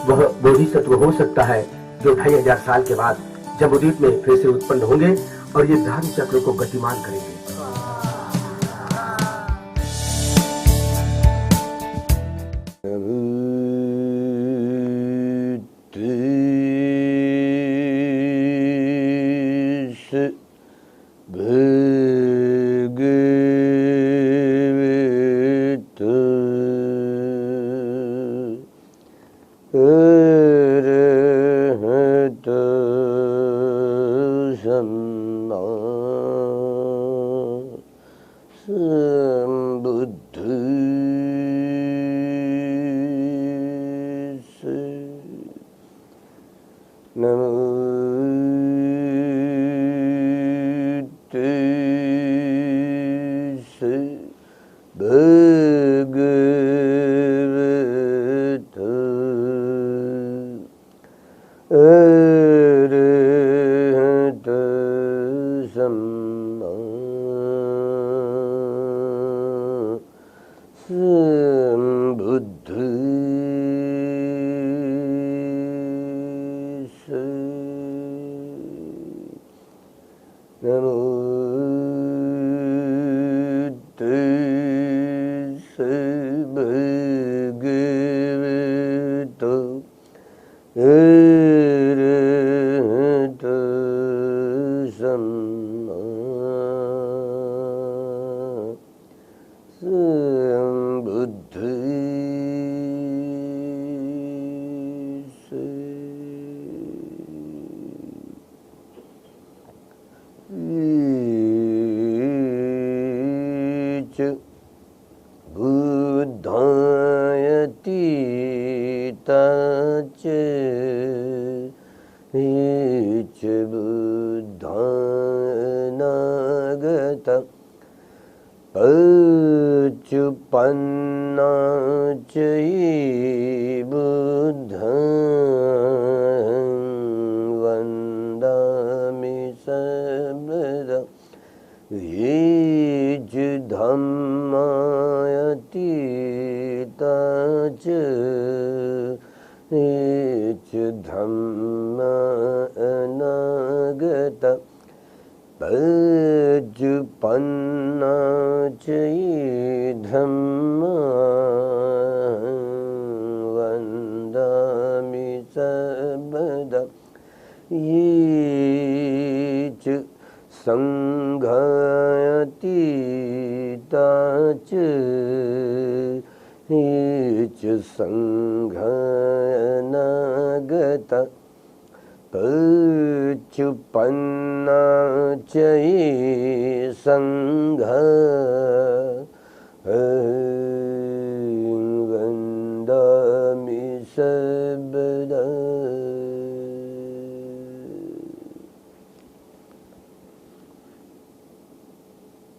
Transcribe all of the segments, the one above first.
वह बोधिसत्व हो सकता है जो 2500 साल के बाद जम्बूद्वीप में फिर से उत्पन्न होंगे और ये धर्म चक्र को गतिमान करेंगे।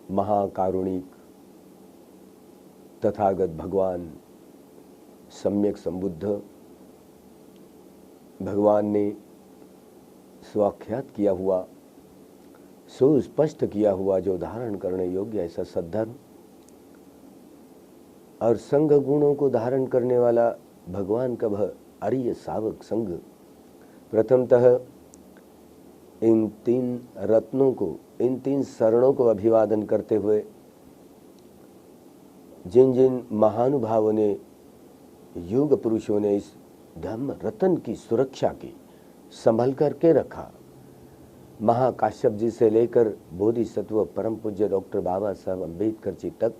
महाकारुणिक तथागत भगवान सम्यक संबुद्ध भगवान ने स्वाख्यात किया हुआ, सुस्पष्ट किया हुआ, जो धारण करने योग्य ऐसा सद्धर्म और संघ गुणों को धारण करने वाला भगवान का वह आर्य सावक संघ, प्रथमतः इन 3 रत्नों को, इन 3 शरणों को अभिवादन करते हुए जिन जिन महानुभावों ने, युग पुरुषों ने इस धर्म रत्न की सुरक्षा की, संभल करके रखा, महाकाश्यप जी से लेकर बोधिसत्व परम पूज्य डॉक्टर बाबा साहब अम्बेडकर जी तक,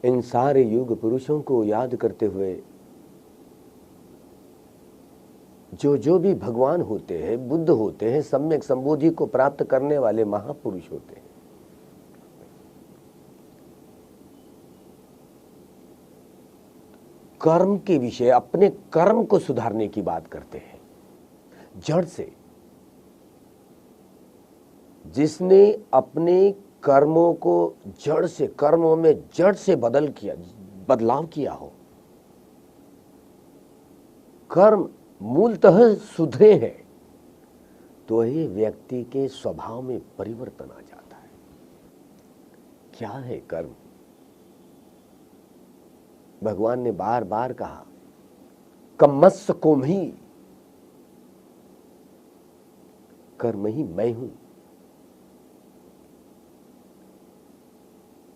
इन सारे युग पुरुषों को याद करते हुए जो भी भगवान होते हैं, बुद्ध होते हैं, सम्यक संबोधि को प्राप्त करने वाले महापुरुष होते हैं, कर्म के विषय, अपने कर्म को सुधारने की बात करते हैं जड़ से। जिसने अपने कर्मों को जड़ से, कर्मों में जड़ से बदलाव किया हो, कर्म मूलतः सुधरे हैं, तो ही व्यक्ति के स्वभाव में परिवर्तन आ जाता है। क्या है कर्म? भगवान ने बार बार कहा, कम्मस्स कोम्ही, कर्म ही मैं हूं।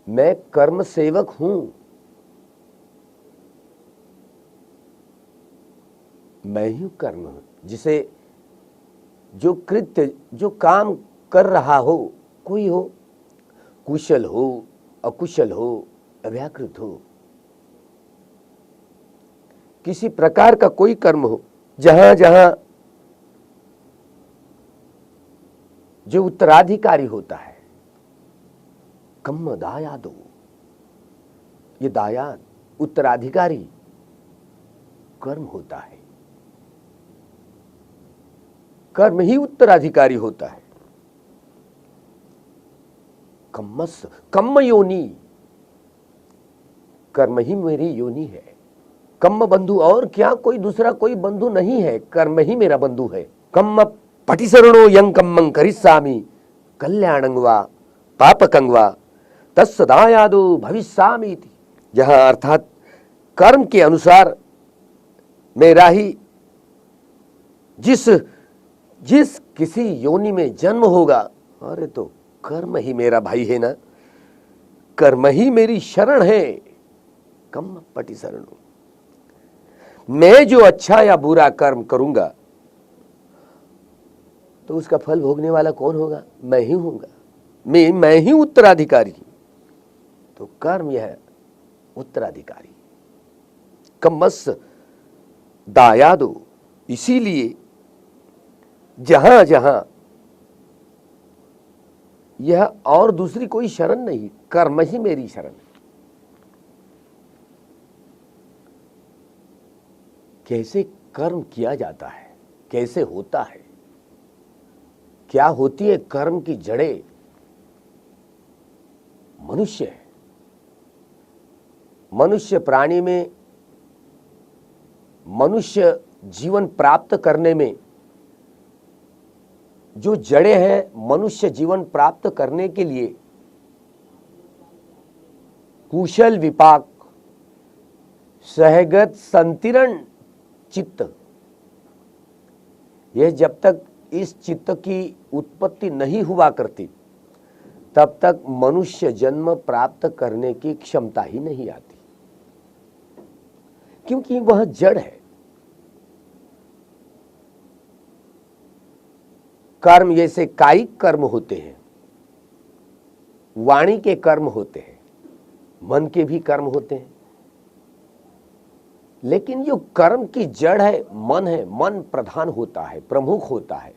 मैं कर्म सेवक हूं। मैं ही कर्म हूं। जिसे जो कृत्य, जो काम कर रहा हो, कोई हो, कुशल हो, अकुशल हो, अव्याकृत हो, किसी प्रकार का कोई कर्म हो, जहां जहां जो उत्तराधिकारी होता है, कम्म दायादो, ये दायाद उत्तराधिकारी कर्म होता है। कर्म ही उत्तराधिकारी होता है। कम्मस, कम्म योनि, कर्म ही मेरी योनि है। कम्म बंधु, और क्या कोई दूसरा कोई बंधु नहीं है, कर्म ही मेरा बंधु है। कम्म पटिशरणो यं कम्मं करिष्यामि कल्याणं वा पापकं वा तत्सदायादो भविष्यामि इति। यह अर्थात कर्म के अनुसार मेरा ही जिस किसी योनि में जन्म होगा, अरे तो कर्म ही मेरा भाई है ना, कर्म ही मेरी शरण है। कम्म पटिशरणो, मैं जो अच्छा या बुरा कर्म करूंगा तो उसका फल भोगने वाला कौन होगा? मैं ही होऊंगा। मैं ही उत्तराधिकारी। तो कर्म यह उत्तराधिकारी। कम्मस्स दायादो, इसीलिए जहां जहां यह और दूसरी कोई शरण नहीं, कर्म ही मेरी शरण है। कैसे कर्म किया जाता है, कैसे होता है, क्या होती है कर्म की जड़ें? मनुष्य है। मनुष्य प्राणी में, मनुष्य जीवन प्राप्त करने में जो जड़ें हैं, मनुष्य जीवन प्राप्त करने के लिए कुशल विपाक, सहगत संतीर्ण चित्त, यह जब तक इस चित्त की उत्पत्ति नहीं हुआ करती तब तक मनुष्य जन्म प्राप्त करने की क्षमता ही नहीं आती, क्योंकि वह जड़ है। कर्म जैसे कायिक कर्म होते हैं, वाणी के कर्म होते हैं, मन के भी कर्म होते हैं, लेकिन जो कर्म की जड़ है मन है, मन प्रधान होता है, प्रमुख होता है।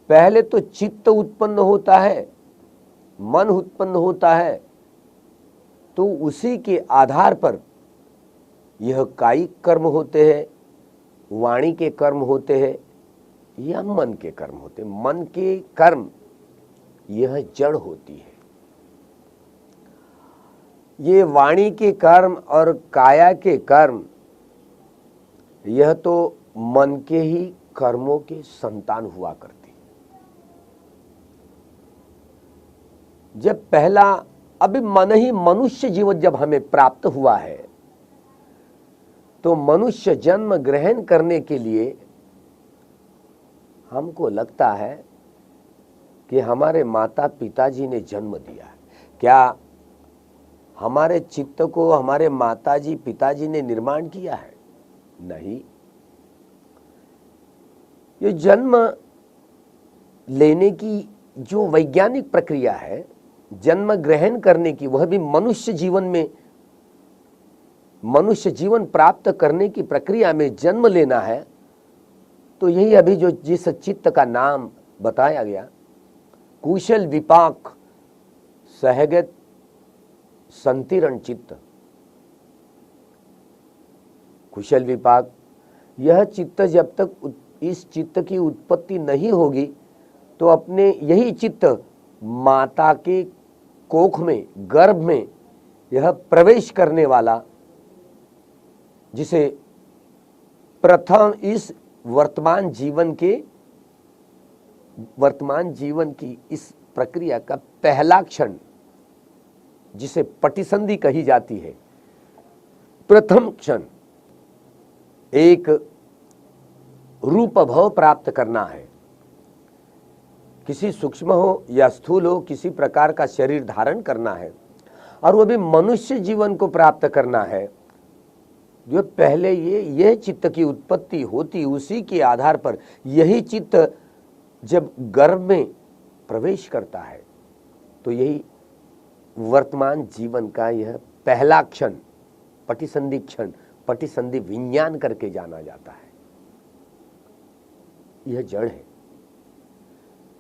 पहले तो चित्त उत्पन्न होता है, मन उत्पन्न होता है, तो उसी के आधार पर यह कायिक कर्म होते हैं, वाणी के कर्म होते हैं या मन के कर्म होते हैं। मन के कर्म यह जड़ होती है। ये वाणी के कर्म और काया के कर्म, यह तो मन के ही कर्मों के संतान हुआ करती। जब पहला अभी मन ही मनुष्य जीवन जब हमें प्राप्त हुआ है, तो मनुष्य जन्म ग्रहण करने के लिए हमको लगता है कि हमारे माता पिताजी ने जन्म दिया है। क्या हमारे चित्त को हमारे माताजी पिताजी ने निर्माण किया है? नहीं। ये जन्म लेने की जो वैज्ञानिक प्रक्रिया है, जन्म ग्रहण करने की, वह भी मनुष्य जीवन में, मनुष्य जीवन प्राप्त करने की प्रक्रिया में जन्म लेना है, तो यही अभी जो जिस चित्त का नाम बताया गया, कुशल विपाक सहगत संतीर्ण चित्त, कुशल विपाक, यह चित्त जब तक इस चित्त की उत्पत्ति नहीं होगी तो अपने यही चित्त माता के कोख में, गर्भ में यह प्रवेश करने वाला, जिसे प्रथम इस वर्तमान जीवन की इस प्रक्रिया का पहला क्षण, जिसे पटिसंधि कही जाती है, प्रथम क्षण, एक रूप भाव प्राप्त करना है, किसी सूक्ष्म हो या स्थूल हो, किसी प्रकार का शरीर धारण करना है, और वो भी मनुष्य जीवन को प्राप्त करना है, जो पहले ये चित्त की उत्पत्ति होती, उसी के आधार पर यही चित्त जब गर्भ में प्रवेश करता है तो यही वर्तमान जीवन का यह पहला क्षण, पटिसंधि क्षण, पटिसंधि विज्ञान करके जाना जाता है। यह जड़ है,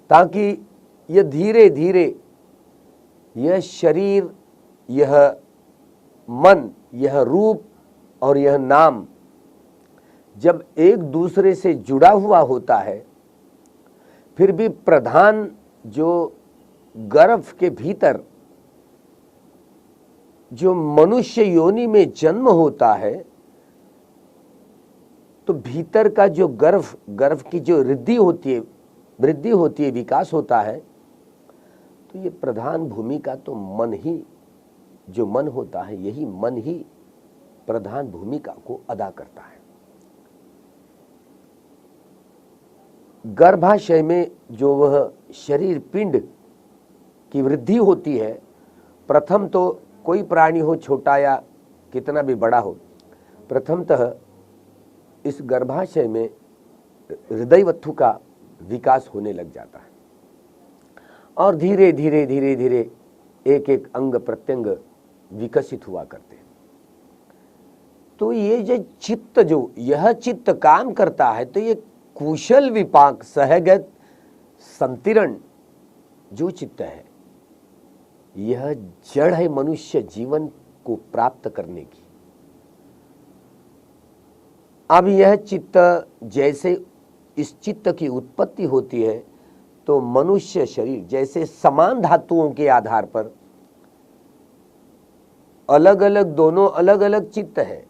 ताकि यह धीरे धीरे यह शरीर, यह मन, यह रूप और यह नाम जब एक दूसरे से जुड़ा हुआ होता है, फिर भी प्रधान जो गर्भ के भीतर जो मनुष्य योनि में जन्म होता है, तो भीतर का जो गर्भ की जो वृद्धि होती है, विकास होता है, तो ये प्रधान भूमिका तो मन ही, जो मन होता है, यही मन ही प्रधान भूमिका को अदा करता है। गर्भाशय में जो वह शरीर पिंड की वृद्धि होती है, प्रथम तो कोई प्राणी हो, छोटा या कितना भी बड़ा हो, प्रथमतः इस गर्भाशय में हृदय वत्थु का विकास होने लग जाता है, और धीरे धीरे धीरे धीरे एक एक अंग प्रत्यंग विकसित हुआ करते हैं। तो ये जो चित्त, जो यह चित्त काम करता है, तो ये कुशल विपाक सहगत संतिरण जो चित्त है, यह जड़ है मनुष्य जीवन को प्राप्त करने की। अब यह चित्त, जैसे इस चित्त की उत्पत्ति होती है, तो मनुष्य शरीर जैसे समान धातुओं के आधार पर अलग अलग, दोनों अलग अलग चित्त है।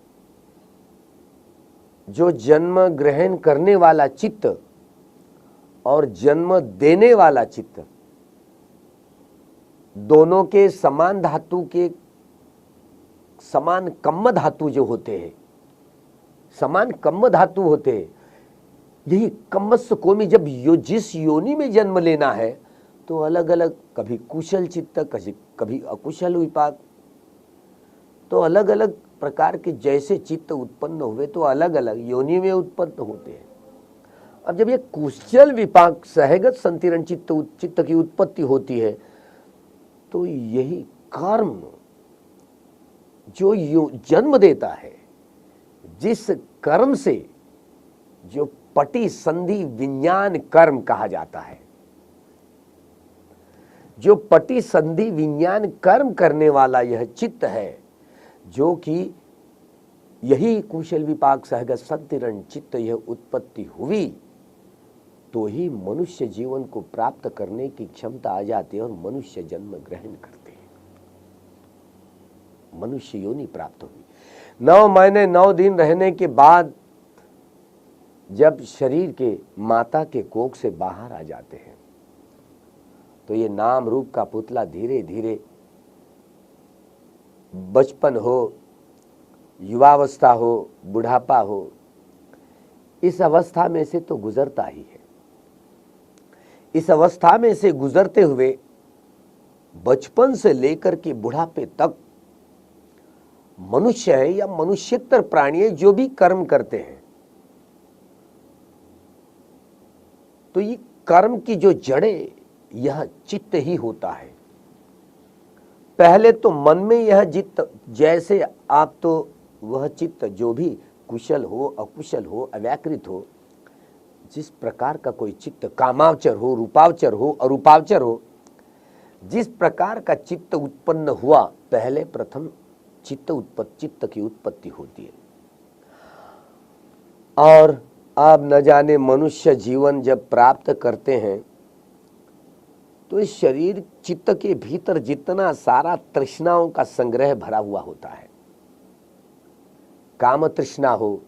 जो जन्म ग्रहण करने वाला चित्त और जन्म देने वाला चित्त, दोनों के समान धातु के समान कम्म धातु जो होते हैं, समान कम्म धातु होते हैं, यही कम्मस्य कोमि जब जिस योनि में जन्म लेना है, तो अलग अलग, कभी कुशल चित्त, कभी अकुशल विपाक, तो अलग अलग प्रकार के जैसे चित्त उत्पन्न हुए, तो अलग अलग योनि में उत्पन्न होते हैं। अब जब ये कुशल विपाक सहगत संतिरण चित्त की उत्पत्ति होती है, तो यही कर्म जो जन्म देता है, जिस कर्म से, जो पटि संधि विज्ञान कर्म कहा जाता है, जो पटि संधि विज्ञान कर्म करने वाला यह चित्त है, जो कि यही कुशल विपाक सहगत संतिरण चित्त यह उत्पत्ति हुई, तो ही मनुष्य जीवन को प्राप्त करने की क्षमता आ जाती है और मनुष्य जन्म ग्रहण करते हैं, मनुष्य योनि प्राप्त हुई। 9 महीने 9 दिन रहने के बाद जब शरीर के माता के कोख से बाहर आ जाते हैं, तो ये नाम रूप का पुतला धीरे धीरे बचपन हो, युवावस्था हो, बुढ़ापा हो, इस अवस्था में से तो गुजरता ही है। इस अवस्था में से गुजरते हुए बचपन से लेकर के बुढ़ापे तक मनुष्य है या मनुष्यतर प्राणी है, जो भी कर्म करते हैं, तो ये कर्म की जो जड़ें, यह चित्त ही होता है। पहले तो मन में यह चित्त, जैसे आप तो वह चित्त जो भी कुशल हो, अकुशल हो, अव्याकृत हो, जिस प्रकार का कोई चित्त कामावचर हो, रूपावचर हो, अरूपावचर हो, जिस प्रकार का चित्त उत्पन्न हुआ, पहले प्रथम चित्त की उत्पत्ति होती है। और अब न जाने मनुष्य जीवन जब प्राप्त करते हैं, तो इस शरीर चित्त के भीतर जितना सारा तृष्णाओं का संग्रह भरा हुआ होता है, काम तृष्णा हो,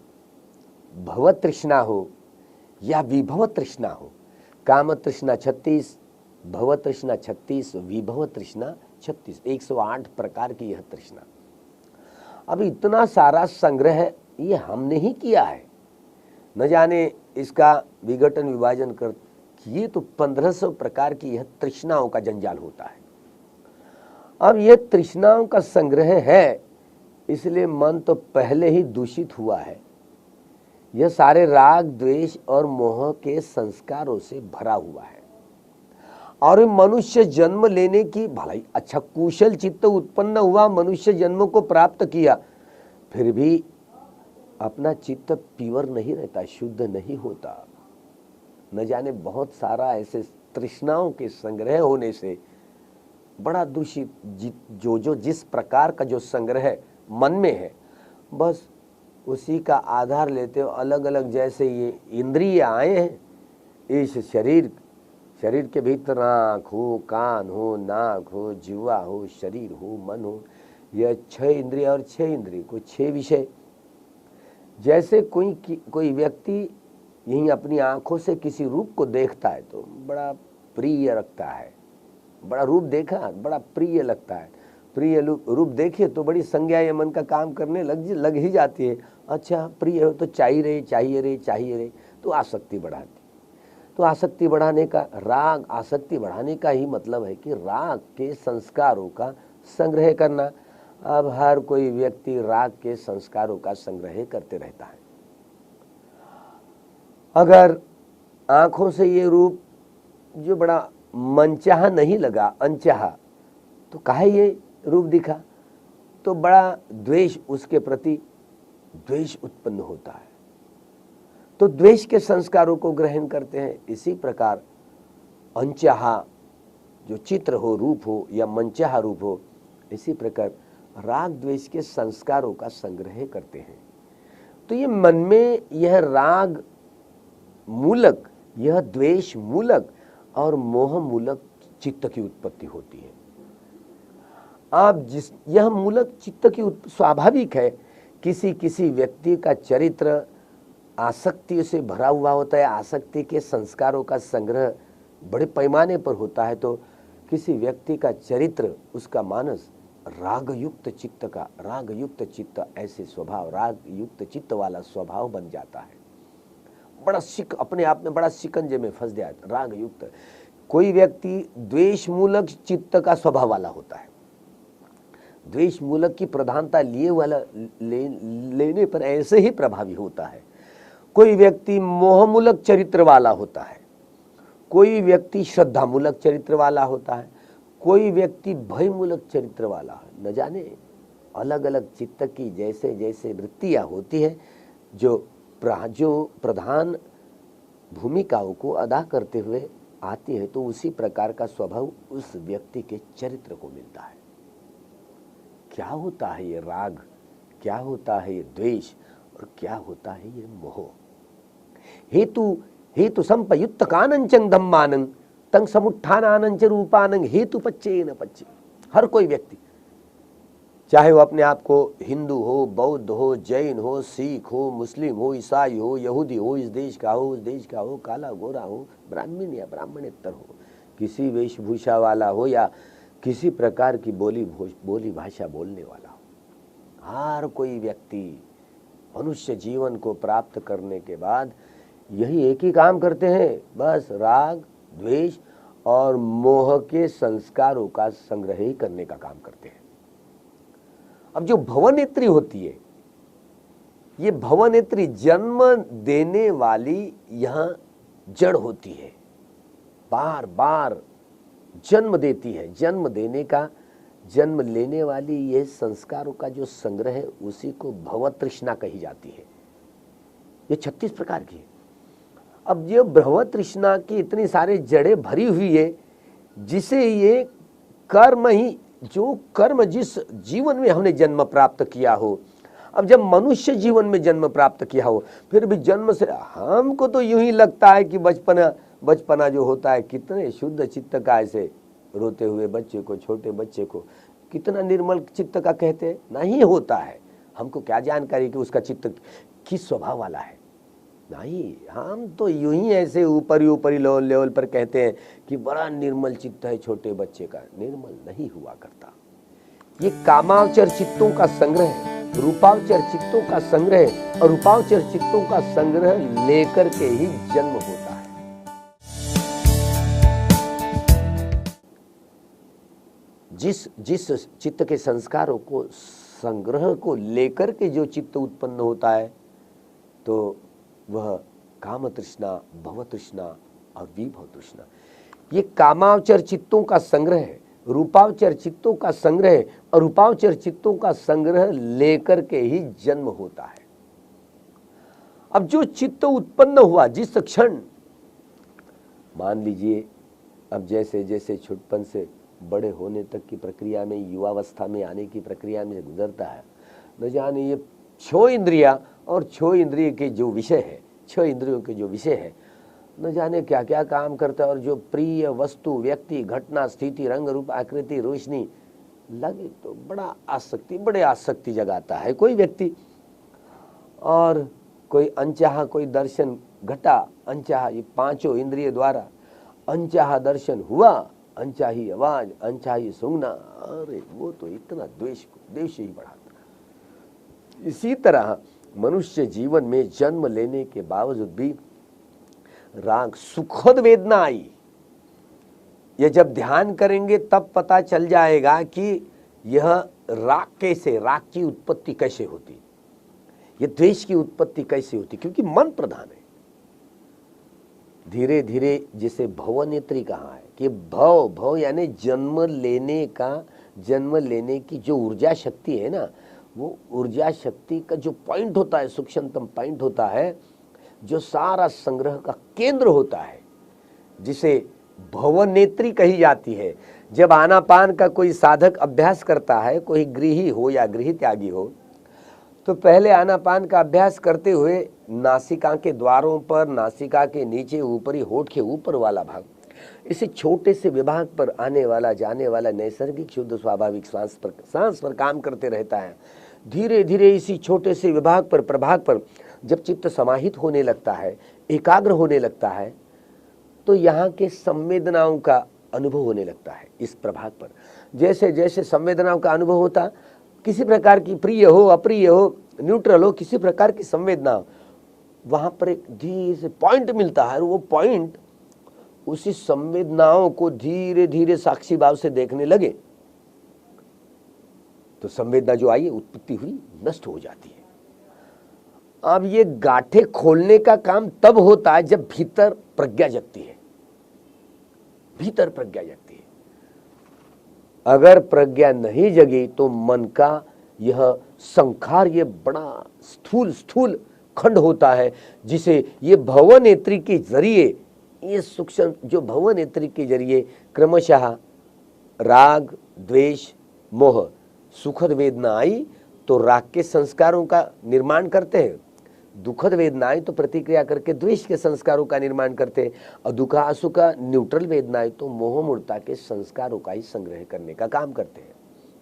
भव तृष्णा हो या विभव तृष्णा हो, काम तृष्णा 36, भव तृष्णा 36, विभव तृष्णा 36, 108 प्रकार की यह तृष्णा। अब इतना सारा संग्रह ये हमने ही किया है, न जाने इसका विघटन विभाजन कर किए तो 1500 प्रकार की यह तृष्णाओं का जंजाल होता है। अब यह तृष्णाओं का संग्रह है, इसलिए मन तो पहले ही दूषित हुआ है। यह सारे राग द्वेष और मोह के संस्कारों से भरा हुआ है। और मनुष्य जन्म लेने की भलाई अच्छा कुशल चित्त उत्पन्न हुआ, मनुष्य जन्म को प्राप्त किया, फिर भी अपना चित्त प्योर नहीं रहता, शुद्ध नहीं होता। न जाने बहुत सारा ऐसे तृष्णाओं के संग्रह होने से बड़ा दूषित, जो जिस प्रकार का जो संग्रह मन में है, बस उसी का आधार लेते हो अलग अलग। जैसे ये इंद्रिय आए हैं, इस शरीर के भीतर आँख हो, कान हो, नाक हो, जीवा हो, शरीर हो, मन हो, यह 6 इंद्रिय और 6 इंद्रिय को 6 विषय। जैसे कोई व्यक्ति यही अपनी आंखों से किसी रूप को देखता है तो बड़ा प्रिय लगता है, बड़ा रूप देखा बड़ा प्रिय लगता है, प्रिय रूप देखे तो बड़ी संज्ञा ये मन का काम करने लग ही जाती है। अच्छा प्रिय हो तो चाहिए रे, तो आसक्ति बढ़ाती। तो आसक्ति बढ़ाने का राग, आसक्ति बढ़ाने का ही मतलब है कि राग के संस्कारों का संग्रह करना। अब हर कोई व्यक्ति राग के संस्कारों का संग्रह करते रहता है। अगर आंखों से ये रूप जो बड़ा मनचाहा नहीं लगा, अनचाहा, तो काहे ये रूप दिखा, तो बड़ा द्वेष, उसके प्रति द्वेष उत्पन्न होता है, तो द्वेष के संस्कारों को ग्रहण करते हैं। इसी प्रकार अनचाहा जो चित्र हो, रूप हो या मनचाहा रूप हो, इसी प्रकार राग द्वेष के संस्कारों का संग्रह करते हैं। तो ये मन में यह राग मूलक, यह द्वेष मूलक और मोह मूलक चित्त की उत्पत्ति होती है। अब यह मूलक चित्त की स्वाभाविक है। किसी व्यक्ति का चरित्र आसक्ति से भरा हुआ होता है, आसक्ति के संस्कारों का संग्रह बड़े पैमाने पर होता है, तो किसी व्यक्ति का चरित्र, उसका मानस रागयुक्त चित्त ऐसे स्वभाव, रागयुक्त चित्त वाला स्वभाव बन जाता है। बड़ा अपने आप में बड़ा शिकंजे में फंस जाए रागयुक्त। कोई व्यक्ति द्वेष मूलक चित्त का स्वभाव वाला होता है, द्वेष मूलक की प्रधानता लेने पर ऐसे ही प्रभावी होता है। कोई व्यक्ति मोह मूलक चरित्र वाला होता है, कोई व्यक्ति श्रद्धा मूलक चरित्र वाला होता है, कोई व्यक्ति भय मूलक चरित्र वाला है। न जाने अलग अलग चित्त की जैसे जैसे वृत्तियां होती है, जो प्रधान भूमिकाओं को अदा करते हुए आती है, तो उसी प्रकार का स्वभाव उस व्यक्ति के चरित्र को मिलता है। क्या होता है ये राग, क्या होता है ये द्वेष और क्या होता है ये मोह। हेतु संपयुक्त कानंचं धम्मानं तंग समुत्थानानं च रूपानं हेतु पच्चे न पच्चे। हर कोई व्यक्ति, चाहे वो अपने आप को हिंदू हो, बौद्ध हो, जैन हो, सिख हो, मुस्लिम हो, ईसाई हो, यहूदी हो, इस देश का हो, उस देश का हो, काला गोरा हो, ब्राह्मण या ब्राह्मणेतर हो, किसी वेशभूषा वाला हो या किसी प्रकार की बोली भाषा बोलने वाला हो, हर कोई व्यक्ति मनुष्य जीवन को प्राप्त करने के बाद यही एक ही काम करते हैं, बस राग द्वेष और मोह के संस्कारों का संग्रह ही करने का काम करते हैं। अब जो भवनेत्री होती है, ये भवनेत्री जन्म देने वाली यहाँ जड़ होती है, बार बार जन्म देती है। जन्म देने का, जन्म लेने वाली ये संस्कारों का जो संग्रह है, उसी को भवतृष्णा कही जाती है। ये 36 प्रकार की है। अब ये भवतृष्णा की इतनी सारे जड़ें भरी हुई है, जिसे ये कर्म ही, जो कर्म जिस जीवन में हमने जन्म प्राप्त किया हो, अब जब मनुष्य जीवन में जन्म प्राप्त किया हो, फिर भी जन्म से हमको तो यूं ही लगता है कि बचपना जो होता है, कितने शुद्ध चित्त का, ऐसे रोते हुए बच्चे को, छोटे बच्चे को कितना निर्मल चित्त का कहते हैं, नहीं होता है। हमको क्या जानकारी कि उसका चित्त किस स्वभाव वाला है, नहीं, हम तो यूं ही ऐसे ऊपरी लेवल पर कहते हैं कि बड़ा निर्मल चित्त है छोटे बच्चे का। निर्मल नहीं हुआ करता। ये कामावचर चित्तों का संग्रह, रूपावचर चित्तों का संग्रह और रूपावचर चित्तों का संग्रह लेकर के ही जन्म होता है। जिस चित्त के संस्कारों को संग्रह को लेकर के जो चित्त उत्पन्न होता है तो वह काम तृष्णा, भव तृष्णा और विभव तृष्णा, ये कामावचर चित्तों का संग्रह है, रूपावचर चित्तों का संग्रह है और रूपावचर चित्तों का संग्रह लेकर के ही जन्म होता है। अब जो चित्त उत्पन्न हुआ जिस क्षण, मान लीजिए अब जैसे जैसे छुटपन से बड़े होने तक की प्रक्रिया में, युवावस्था में आने की प्रक्रिया में गुजरता है, न जाने ये छह इंद्रिया और छह इंद्रिय के जो विषय है, छह इंद्रियों के जो विषय है, न जाने क्या क्या काम करता है। और जो प्रिय वस्तु, व्यक्ति, घटना, स्थिति, रंग, रूप, आकृति, रोशनी लगे तो बड़े आसक्ति जगाता है कोई व्यक्ति। और कोई अनचाहा कोई दर्शन घटा, अनचाहा, ये पांचों इंद्रिय द्वारा अनचाहा दर्शन हुआ, अनचाही आवाज, अनचाही सूंघना, अरे वो तो इतना द्वेष ही बढ़ाता है। इसी तरह मनुष्य जीवन में जन्म लेने के बावजूद भी राग, सुखद वेदना आई, ये जब ध्यान करेंगे तब पता चल जाएगा कि यह राग कैसे, राग की उत्पत्ति कैसे होती, ये द्वेष की उत्पत्ति कैसे होती, क्योंकि मन प्रधान है। धीरे धीरे जिसे भवनेत्री कहा है कि भव यानी जन्म लेने की जो ऊर्जा शक्ति है ना, वो ऊर्जा शक्ति का जो पॉइंट होता है, सूक्ष्मतम पॉइंट होता है, जो सारा संग्रह का केंद्र होता है, जिसे भवनेत्री कही जाती है। जब आनापान का कोई साधक अभ्यास करता है, कोई गृही हो या गृह त्यागी हो, तो पहले आनापान का अभ्यास करते हुए नासिका के द्वारों पर, नासिका के नीचे ऊपरी होठ के ऊपर वाला भाग, इसी छोटे से विभाग पर आने वाला जाने वाला नैसर्गिक शुद्ध स्वाभाविक सांस पर काम करते रहता है। धीरे धीरे इसी छोटे से विभाग पर, प्रभाग पर जब चित्त समाहित होने लगता है, एकाग्र होने लगता है, तो यहाँ के संवेदनाओं का अनुभव होने लगता है। इस प्रभाग पर जैसे जैसे संवेदनाओं का अनुभव होता, किसी प्रकार की प्रिय हो, अप्रिय हो, न्यूट्रल हो, किसी प्रकार की संवेदना, वहां पर एक धीरे से पॉइंट मिलता है। और वो पॉइंट उसी संवेदनाओं को धीरे धीरे साक्षी भाव से देखने लगे तो संवेदना जो आई, उत्पत्ति हुई, नष्ट हो जाती है। अब ये गांठें खोलने का काम तब होता है जब भीतर प्रज्ञा जगती है, भीतर प्रज्ञा जगती है। अगर प्रज्ञा नहीं जगी तो मन का यह संखार, ये बड़ा स्थूल खंड होता है, जिसे ये भवनेत्री के जरिए, ये सूक्ष्म जो भवनेत्री के जरिए क्रमशः राग, द्वेष, मोह, सुखद वेदना आई तो राग के संस्कारों का निर्माण करते हैं, दुखद वेदनाएं तो प्रतिक्रिया करके द्वेष के संस्कारों का निर्माण करते हैं, और दुखा असुखा न्यूट्रल वेदनाएं तो मोह मूर्ता के संस्कारों का ही संग्रह करने का काम करते हैं।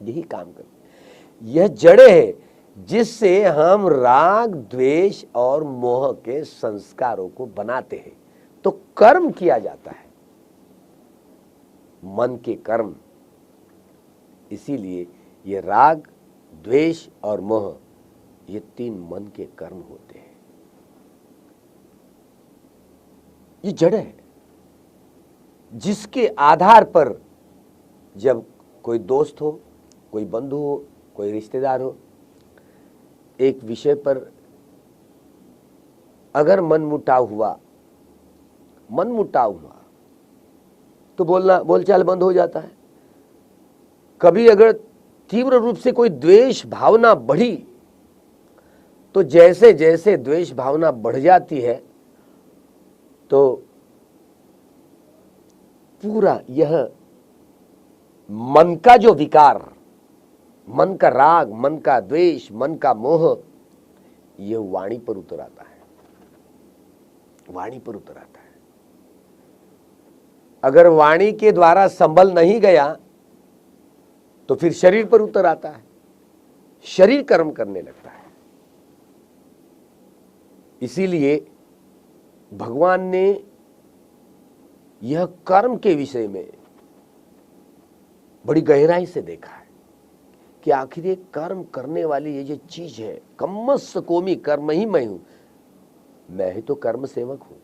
यही काम करते हैं, यह जड़ें है जिससे हम राग, द्वेष और मोह के संस्कारों को बनाते हैं। तो कर्म किया जाता है, मन के कर्म। इसीलिए ये राग, द्वेष और मोह, ये तीन मन के कर्म होते हैं। ये जड़ है जिसके आधार पर जब कोई दोस्त हो, कोई बंधु हो, कोई रिश्तेदार हो, एक विषय पर अगर मनमुटाव हुआ तो बोलचाल बंद हो जाता है। कभी अगर तीव्र रूप से कोई द्वेष भावना बढ़ी तो जैसे जैसे द्वेष भावना बढ़ जाती है तो पूरा यह मन का जो विकार, मन का राग, मन का द्वेष, मन का मोह, यह वाणी पर उतर आता है, वाणी पर उतर आता है। अगर वाणी के द्वारा संभल नहीं गया तो फिर शरीर पर उतर आता है, शरीर कर्म करने लगता है। इसीलिए भगवान ने यह कर्म के विषय में बड़ी गहराई से देखा है कि आखिर ये कर्म करने वाली ये जो चीज है, कम्मस्य कोमि कर्म ही मैं हूं, मैं ही तो कर्म सेवक हूं।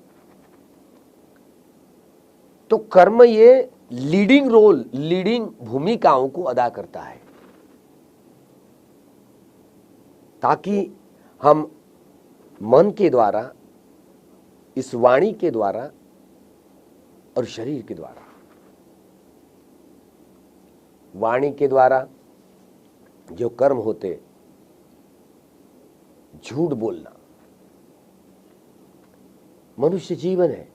तो कर्म ये लीडिंग रोल, लीडिंग भूमिकाओं को अदा करता है, ताकि हम मन के द्वारा, इस वाणी के द्वारा और शरीर के द्वारा, वाणी के द्वारा जो कर्म होते, झूठ बोलना मनुष्य जीवन है,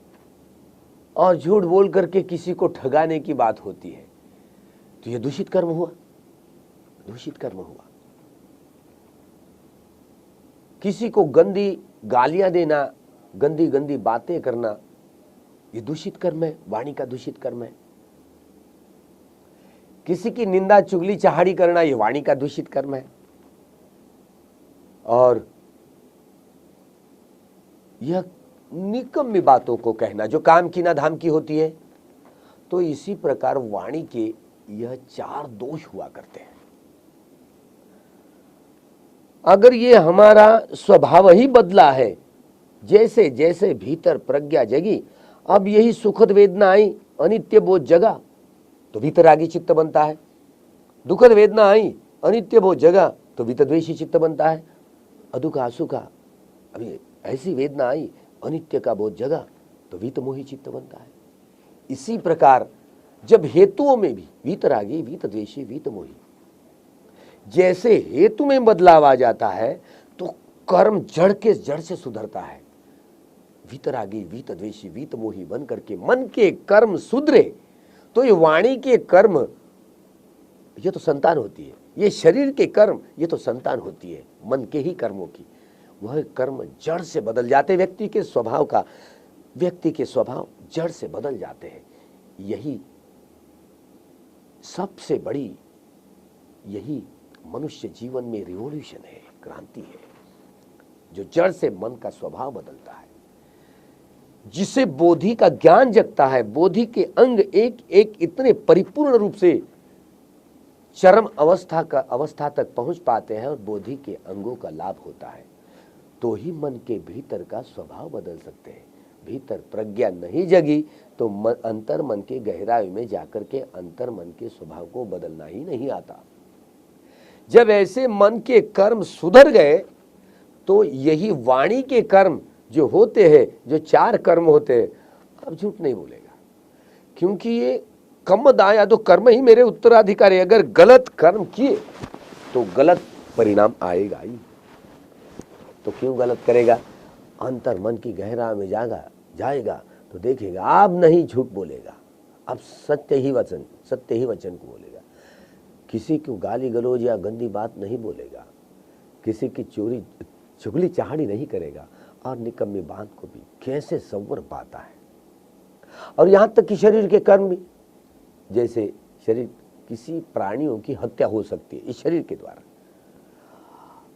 और झूठ बोल करके किसी को ठगाने की बात होती है, तो यह दूषित कर्म हुआ, दूषित कर्म हुआ। किसी को गंदी गालियां देना, गंदी गंदी बातें करना, यह दूषित कर्म है, वाणी का दूषित कर्म है। किसी की निंदा चुगली चहाड़ी करना, यह वाणी का दूषित कर्म है। और यह निकम्मी बातों को कहना जो काम की ना धाम की होती है। तो इसी प्रकार वाणी के यह 4 दोष हुआ करते हैं। अगर ये हमारा स्वभाव ही बदला है, जैसे जैसे भीतर प्रज्ञा जगी, अब यही सुखद वेदना आई, अनित्य बोध जगा, तो वितरागी चित्त बनता है। दुखद वेदना आई, अनित्य बोध जगा, तो वितद्वेषी चित्त बनता है। अदुख आंसू का अभी ऐसी वेदना आई, अनित्य का बोध जगा, तो वितमोही चित्त बनता है। इसी प्रकार जब हेतुओं में भी वितरागी, वितद्वेषी, वितमोही, जैसे हेतु में बदलाव आ जाता है, तो कर्म जड़ के जड़ से सुधरता है। वितरागी, वितद्वेषी, वितमोही बन करके मन के कर्म सुधरे, तो ये वाणी के कर्म, ये तो संतान होती है, ये शरीर के कर्म, ये तो संतान होती है मन के ही कर्मों की। वह कर्म जड़ से बदल जाते, व्यक्ति के स्वभाव जड़ से बदल जाते हैं। यही सबसे बड़ी, यही मनुष्य जीवन में रिवॉल्यूशन है, क्रांति है, जो जड़ से मन का स्वभाव बदलता है, जिसे बोधि का ज्ञान जगता है। बोधि के अंग एक एक इतने परिपूर्ण रूप से चरम अवस्था तक पहुंच पाते हैं, और बोधि के अंगों का लाभ होता है, तो ही मन के भीतर का स्वभाव बदल सकते हैं। भीतर प्रज्ञा नहीं जगी तो अंतर मन के गहराई में जाकर के अंतर मन के स्वभाव को बदलना ही नहीं आता। जब ऐसे मन के कर्म सुधर गए, तो यही वाणी के कर्म जो होते हैं, जो 4 कर्म होते हैं, अब झूठ नहीं बोलेगा, क्योंकि ये कम्मद आया तो कर्म ही मेरे उत्तराधिकारी। अगर गलत कर्म किए तो गलत परिणाम आएगा ही, तो क्यों गलत करेगा? अंतर मन की गहरा में जाएगा तो देखेगा, अब नहीं झूठ बोलेगा, अब सत्य ही वचन को बोलेगा। किसी को गाली गलौज या गंदी बात नहीं बोलेगा, किसी की चोरी चुगली चाहड़ी नहीं करेगा, और निकम्मी बात को भी कैसे संवर पाता है। और यहां तक कि शरीर के कर्म भी, जैसे शरीर, किसी प्राणियों की हत्या हो सकती है इस शरीर के द्वारा,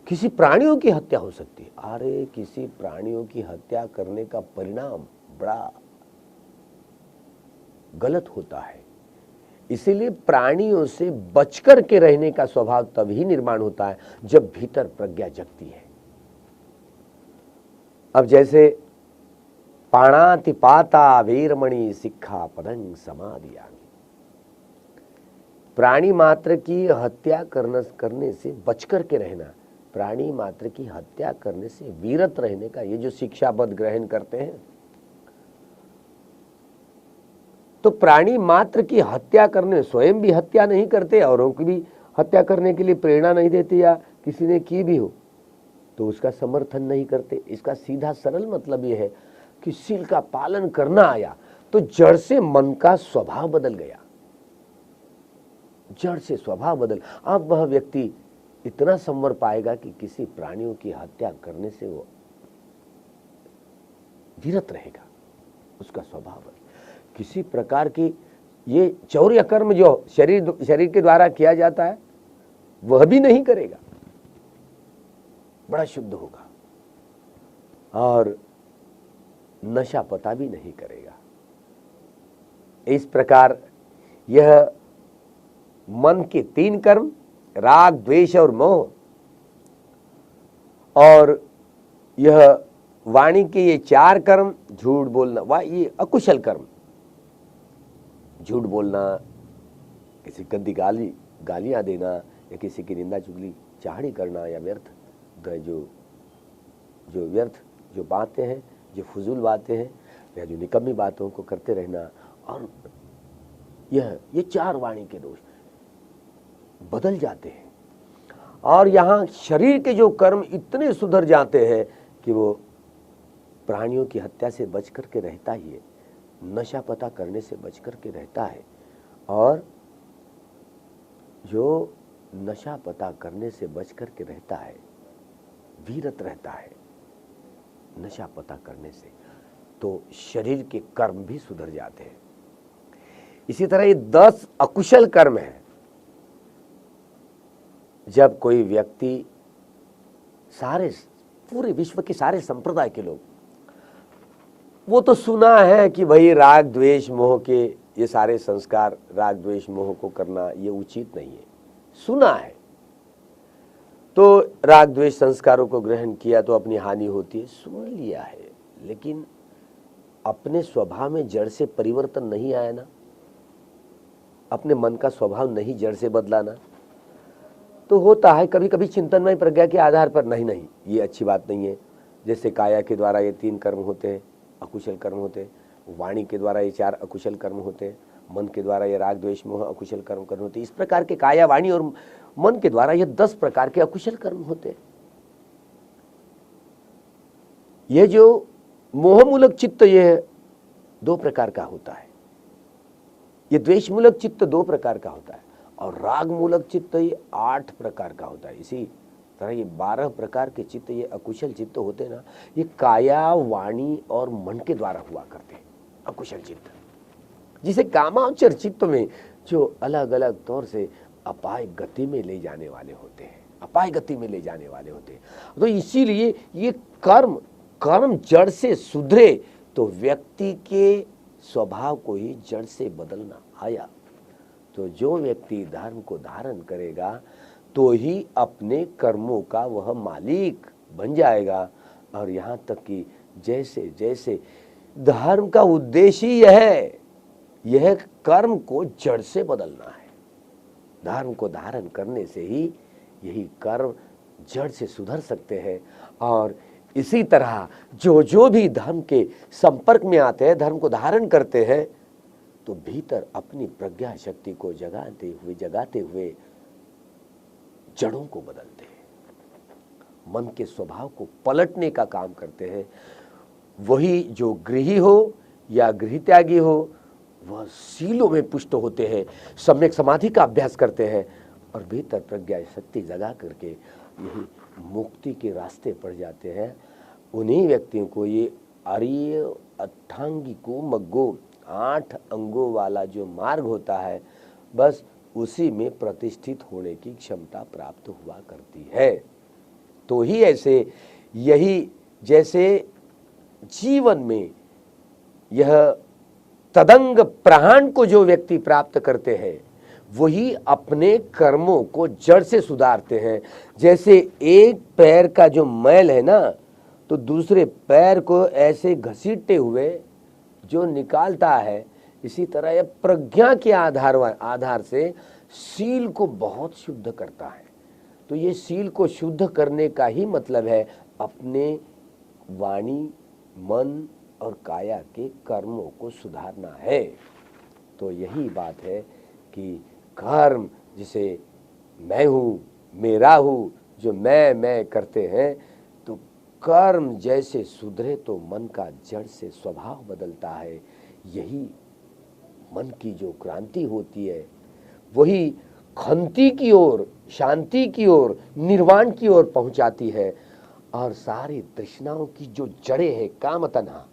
किसी प्राणियों की हत्या हो सकती है। अरे किसी प्राणियों की हत्या करने का परिणाम बड़ा गलत होता है। इसीलिए प्राणियों से बचकर के रहने का स्वभाव तभी निर्माण होता है जब भीतर प्रज्ञा जगती है। अब जैसे पाणाति पाता वीरमणि सिक्खा पदं समादियामि, प्राणी मात्र की हत्या करने से बचकर के रहना, प्राणी मात्र की हत्या करने से वीरत रहने का ये जो शिक्षा पद ग्रहण करते हैं, तो प्राणी मात्र की हत्या करने, स्वयं भी हत्या नहीं करते, औरों की भी हत्या करने के लिए प्रेरणा नहीं देते, या किसी ने की भी हो तो उसका समर्थन नहीं करते। इसका सीधा सरल मतलब यह है कि शील का पालन करना आया तो जड़ से मन का स्वभाव बदल गया, जड़ से स्वभाव बदल। अब वह व्यक्ति इतना संवर पाएगा कि किसी प्राणियों की हत्या करने से वो विरत रहेगा, उसका स्वभाव बदल। किसी प्रकार की ये चौर्य कर्म जो शरीर के द्वारा किया जाता है वह भी नहीं करेगा, बड़ा शुद्ध होगा, और नशा पता भी नहीं करेगा। इस प्रकार यह मन के 3 कर्म राग, द्वेष और मोह, और यह वाणी के ये 4 कर्म, झूठ बोलना, ये अकुशल कर्म, झूठ बोलना, किसी गंदी गालियां देना, या किसी की निंदा चुगली चाहड़ी करना, या व्यर्थ जो व्यर्थ जो बातें हैं, जो फजूल बातें हैं, या जो निकम्मी बातों को करते रहना, और ये 4 वाणी के दोष बदल जाते हैं। और यहाँ शरीर के जो कर्म इतने सुधर जाते हैं कि वो प्राणियों की हत्या से बच करके रहता ही है, नशा पता करने से बच करके रहता है, और जो नशा पता करने से बच करके रहता है, वीरत रहता है नशा पता करने से, तो शरीर के कर्म भी सुधर जाते हैं। इसी तरह ये 10 अकुशल कर्म हैं। जब कोई व्यक्ति, पूरे विश्व के सारे संप्रदाय के लोग, वो तो सुना है कि भाई राग द्वेष मोह के ये सारे संस्कार, राग द्वेष मोह को करना ये उचित नहीं है, सुना है, तो राग द्वेष संस्कारों को ग्रहण किया तो अपनी हानि होती है, सुन लिया है, लेकिन अपने स्वभाव में जड़ से परिवर्तन नहीं आया ना, अपने मन का स्वभाव नहीं जड़ से बदला ना, तो होता है कभी कभी चिंतनमय प्रज्ञा के आधार पर, नहीं ये अच्छी बात नहीं है। जैसे काया के द्वारा ये 3 कर्म होते हैं, अकुशल कर्म होते हैं, वाणी के द्वारा ये 4 अकुशल कर्म होते हैं, मन के द्वारा ये राग द्वेष मोह अकुशल कर्म होते हैं। इस प्रकार के काया, वाणी और मन के द्वारा ये 10 प्रकार के अकुशल कर्म होते हैं। ये जो मोहमूलक चित्त ये 2 प्रकार का होता है, ये द्वेष मूलक चित्त 2 प्रकार का होता है, और राग मूलक चित्त ये 8 प्रकार का होता है। इसी तरह ये 12 प्रकार के चित्त, ये अकुशल चित्त होते हैं ना, ये काया, वाणी और मन के द्वारा हुआ करते हैं अकुशल चित्त, जिसे कामावचर चित्त में जो अलग अलग तौर से अपाय गति में ले जाने वाले होते हैं, अपाय गति में ले जाने वाले होते हैं। तो इसीलिए ये कर्म जड़ से सुधरे तो व्यक्ति के स्वभाव को ही जड़ से बदलना आया। तो जो व्यक्ति धर्म को धारण करेगा तो ही अपने कर्मों का वह मालिक बन जाएगा। और यहाँ तक कि जैसे जैसे धर्म का उद्देश्य ही है, यह कर्म को जड़ से बदलना है। धर्म को धारण करने से ही यही कर्म जड़ से सुधर सकते हैं। और इसी तरह जो भी धर्म के संपर्क में आते हैं, धर्म को धारण करते हैं, तो भीतर अपनी प्रज्ञा शक्ति को जगाते हुए जड़ों को बदलते हैं, मन के स्वभाव को पलटने का काम करते हैं। वही जो गृही हो या गृह त्यागी हो, वह सीलों में पुष्ट होते हैं, सम्यक समाधि का अभ्यास करते हैं, और भीतर प्रज्ञा शक्ति जगा करके यही मुक्ति के रास्ते पड़ जाते हैं। उन्हीं व्यक्तियों को ये आर्य अष्टांगिको मग्गो, 8 अंगों वाला जो मार्ग होता है, बस उसी में प्रतिष्ठित होने की क्षमता प्राप्त हुआ करती है। तो ही ऐसे यही जैसे जीवन में यह तदंग प्रहाण को जो व्यक्ति प्राप्त करते हैं, वही अपने कर्मों को जड़ से सुधारते हैं। जैसे एक पैर का जो मैल है ना, तो दूसरे पैर को ऐसे घसीटते हुए जो निकालता है, इसी तरह यह प्रज्ञा के आधार से सील को बहुत शुद्ध करता है। तो ये सील को शुद्ध करने का ही मतलब है अपने वाणी, मन और काया के कर्मों को सुधारना है। तो यही बात है कि कर्म जिसे मैं हूँ, मेरा हूँ, जो मैं करते हैं, तो कर्म जैसे सुधरे तो मन का जड़ से स्वभाव बदलता है। यही मन की जो क्रांति होती है, वही खंति की ओर, शांति की ओर, निर्वाण की ओर पहुंचाती है। और सारी तृष्णाओं की जो जड़ें हैं, काम तन्हा,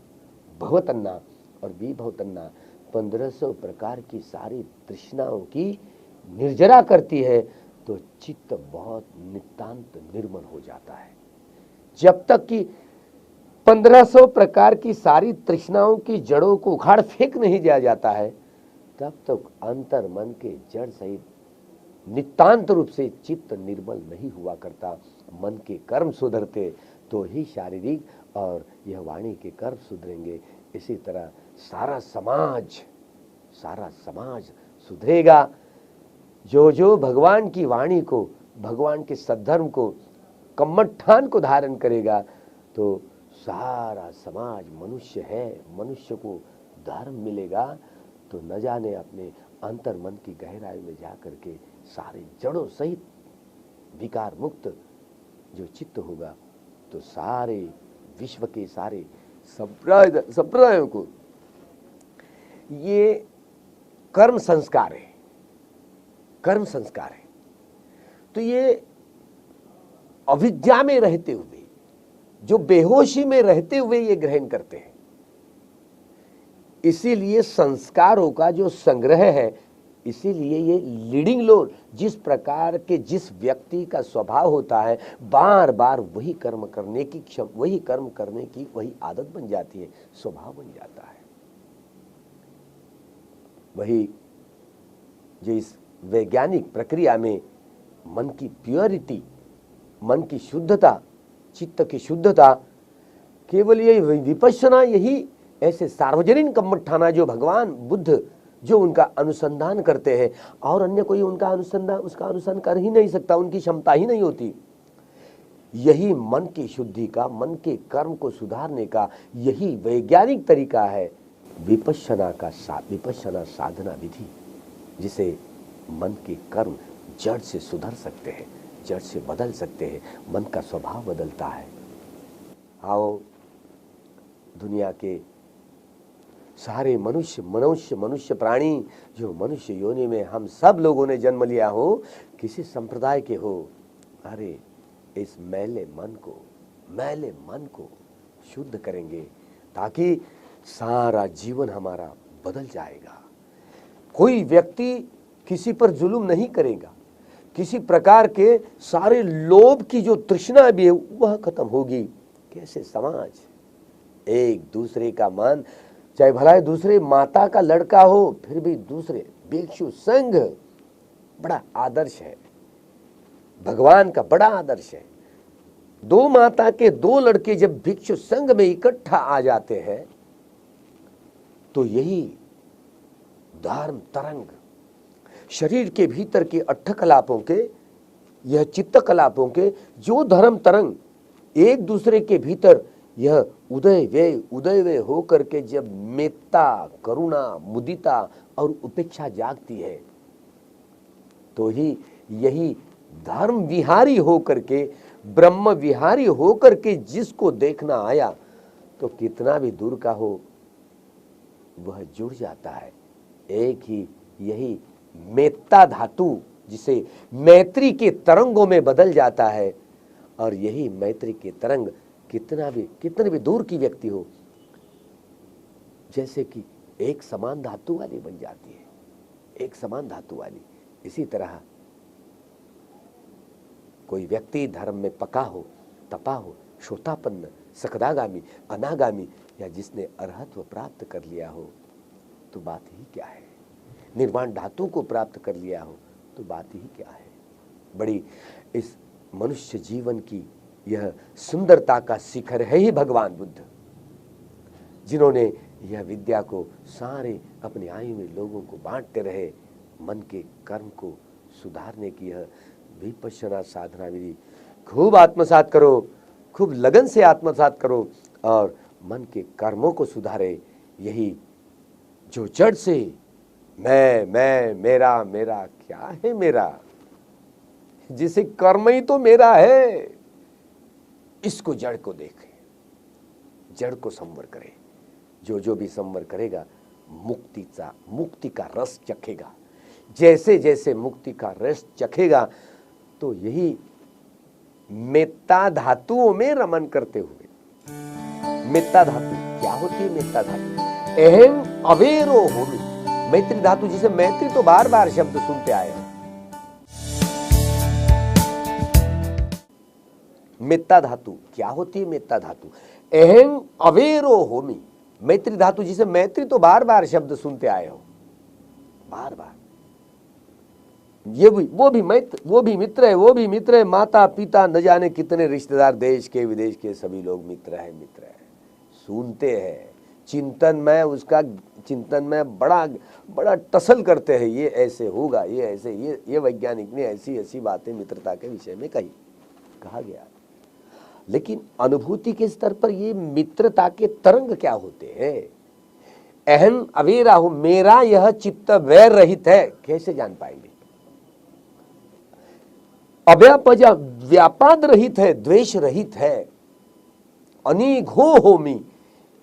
भव तन्हा और विभव तन्हा, 1500 प्रकार की सारी तृष्णाओं की निर्जरा करती है, तो चित्त बहुत नितांत निर्मल हो जाता है। जब तक कि 1500 प्रकार की सारी तृष्णाओं की जड़ों को उखाड़ फेंक नहीं दिया जाता है, तब तक अंतर मन के जड़ सहित नितांत रूप से चित्त निर्मल नहीं हुआ करता। मन के कर्म सुधरते तो ही शारीरिक और यह वाणी के कर्म सुधरेंगे। इसी तरह सारा समाज सुधरेगा। जो जो भगवान की वाणी को, भगवान के सद्धर्म को, कम्मठान को धारण करेगा तो सारा समाज मनुष्य है, मनुष्य को धर्म मिलेगा तो न जाने अपने अंतर मन की गहराई में जा करके सारे जड़ों सहित विकार मुक्त जो चित्त होगा तो सारे विश्व के सारे संप्रदायों को ये कर्म संस्कार है, कर्म संस्कार है। तो ये अविद्या में रहते हुए, जो बेहोशी में रहते हुए ये ग्रहण करते हैं। इसीलिए संस्कारों का जो संग्रह है, इसीलिए ये लीडिंग लोड, जिस प्रकार के जिस व्यक्ति का स्वभाव होता है बार बार वही कर्म करने की वही आदत बन जाती है, स्वभाव बन जाता है। वही जो इस वैज्ञानिक प्रक्रिया में मन की प्योरिटी, मन की शुद्धता, चित्त की शुद्धता, केवल ये विपश्यना, यही ऐसे सार्वजनिक कम्मठाना जो भगवान बुद्ध जो उनका अनुसंधान करते हैं और अन्य कोई उसका अनुसंधान कर ही नहीं सकता, उनकी क्षमता ही नहीं होती। यही मन की शुद्धि का, मन के कर्म को सुधारने का यही वैज्ञानिक तरीका है विपश्यना साधना विधि, जिसे मन के कर्म जड़ से सुधर सकते हैं, जड़ से बदल सकते हैं, मन का स्वभाव बदलता है। आओ दुनिया के सारे मनुष्य प्राणी जो मनुष्य योनि में हम सब लोगों ने जन्म लिया हो, किसी संप्रदाय के हो, अरे इस मैले मन को शुद्ध करेंगे ताकि सारा जीवन हमारा बदल जाएगा। कोई व्यक्ति किसी पर जुल्म नहीं करेगा, किसी प्रकार के सारे लोभ की जो तृष्णा भी है वह खत्म होगी। कैसे समाज एक दूसरे का मान, चाहे भला दूसरे माता का लड़का हो फिर भी दूसरे भिक्षु संघ बड़ा आदर्श है, भगवान का बड़ा आदर्श है। दो माता के दो लड़के जब भिक्षु संघ में इकट्ठा आ जाते हैं तो यही धर्म तरंग शरीर के भीतर के अट्ठकलापों के, यह चित्त कलापों के जो धर्म तरंग एक दूसरे के भीतर यह उदय वे हो करके जब मेत्ता, करुणा, मुदिता और उपेक्षा जागती है तो ही यही धर्म विहारी हो करके, ब्रह्म विहारी हो करके जिसको देखना आया तो कितना भी दूर का हो वह जुड़ जाता है। एक ही यही मेत्ता धातु जिसे मैत्री के तरंगों में बदल जाता है, और यही मैत्री के तरंग कितने भी दूर की व्यक्ति हो जैसे कि एक समान धातु वाली बन जाती है, एक समान धातु वाली। इसी तरह कोई व्यक्ति धर्म में पका हो, तपा हो, श्रोतापन्न, सकदागामी, अनागामी या जिसने अरहत्व प्राप्त कर लिया हो तो बात ही क्या है, निर्वाण धातु को प्राप्त कर लिया हो तो बात ही क्या है। बड़ी इस मनुष्य जीवन की यह सुंदरता का शिखर है ही भगवान बुद्ध, जिन्होंने यह विद्या को सारे अपने आयु में लोगों को बांटते रहे। मन के कर्म को सुधारने की यह विपश्यना साधना विधि खूब आत्मसात करो, खूब लगन से आत्मसात करो और मन के कर्मों को सुधारे। यही जो जड़ से मैं मेरा क्या है मेरा, जिसे कर्म ही तो मेरा है, इसको जड़ को देखे, जड़ को संवर करे। जो भी संवर करेगा मुक्ति का रस चखेगा। जैसे जैसे मुक्ति का रस चखेगा तो यही मेत्ता धातुओं में रमन करते हुए, मेत्ता धातु क्या होती है? मेत्ता धातु अहम अवेरो होमी, मैत्री धातु जिसे मैत्री तो बार बार शब्द सुनते आए हैं। मेत्ता धातु क्या होती है? मेत्ता धातु अहम अवेरो होमी, मैत्री धातु जिसे मैत्री तो बार बार शब्द सुनते आए हो, बार बार। ये भी वो भी मित्र है, वो भी मित्र है, माता पिता न जाने कितने रिश्तेदार, देश के विदेश के सभी लोग मित्र है। सुनते हैं, चिंतन में बड़ा बड़ा टसल करते हैं, ये ऐसे होगा, ये ऐसे, ये वैज्ञानिक ने ऐसी ऐसी बातें मित्रता के विषय में कहा गया। लेकिन अनुभूति के स्तर पर ये मित्रता के तरंग क्या होते हैं? अहम अवेरा हूं, मेरा यह चित्त वैर रहित है, कैसे जान पाएंगे? अव्यापजा व्यापाद रहित है, द्वेष रहित है। अनिघो होमी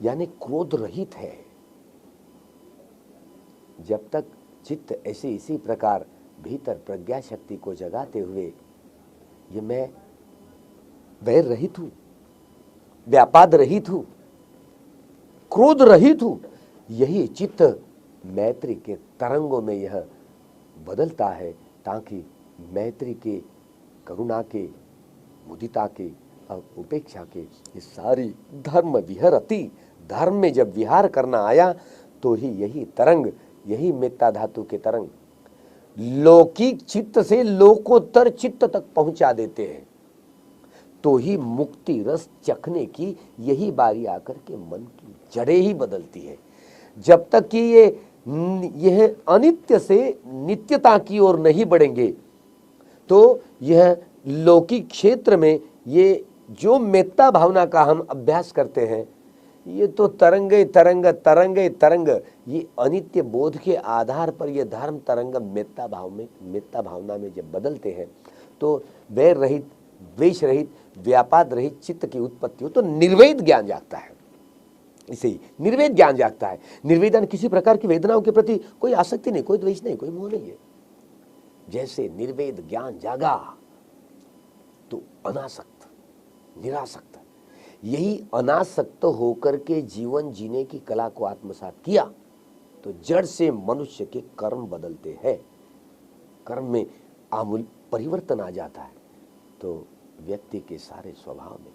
यानी क्रोध रहित है। जब तक चित्त ऐसे इसी प्रकार भीतर प्रज्ञा शक्ति को जगाते हुए ये मैं वैर रहित हूं, व्यापाद रहित हूं, क्रोध रहित हूं, यही चित्त मैत्री के तरंगों में यह बदलता है, ताकि मैत्री के, करुणा के, मुदिता के और उपेक्षा के ये सारी धर्म विहरति, धर्म में जब विहार करना आया तो ही यही तरंग, यही मेत्ता धातु के तरंग लौकिक चित्त से लोकोत्तर चित्त तक पहुंचा देते हैं। तो ही मुक्ति रस चखने की यही बारी आकर के मन की जड़ें ही बदलती है। जब तक कि यह अनित्य से नित्यता की ओर नहीं बढ़ेंगे तो यह लौकिक क्षेत्र में ये जो मेत्ता भावना का हम अभ्यास करते हैं, ये तो तरंगे तरंग तरंगे तरंग, ये अनित्य बोध के आधार पर ये धर्म तरंग मेत्ता भावना में जब बदलते हैं तो वैर रहित, द्वेष रहित, व्यापाद रहित चित्त की उत्पत्ति हो तो निर्वेद ज्ञान जागता है। इसे ही निर्वेद ज्ञान जागता है। निर्वेदन किसी प्रकार की वेदनाओं के प्रति कोई आसक्ति नहीं, कोई द्वेष नहीं, कोई मोह नहीं है। जैसे निर्वेद ज्ञान जागा तो अनासक्त, निरासक्त, यही अनासक्त होकर के जीवन जीने की कला को आत्मसात किया तो जड़ से मनुष्य के कर्म बदलते हैं, कर्म में आमूल परिवर्तन आ जाता है। तो व्यक्ति के सारे स्वभाव में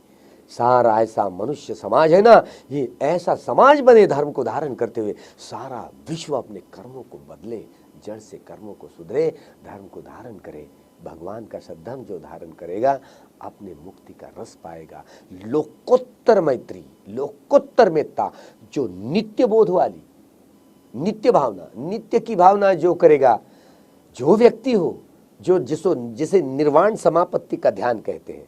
सारा ऐसा मनुष्य समाज है ना, ये ऐसा समाज बने धर्म को धारण करते हुए, सारा विश्व अपने कर्मों को बदले, जड़ से कर्मों को सुधरे, धर्म को धारण करे। भगवान का सद्धर्म जो धारण करेगा अपने मुक्ति का रस पाएगा। लोकोत्तर मैत्री, लोकोत्तर मेत्ता, जो नित्य बोध वाली, नित्य भावना, नित्य की भावना जो करेगा, जो व्यक्ति हो, जिसे निर्वाण समापत्ति का ध्यान कहते हैं।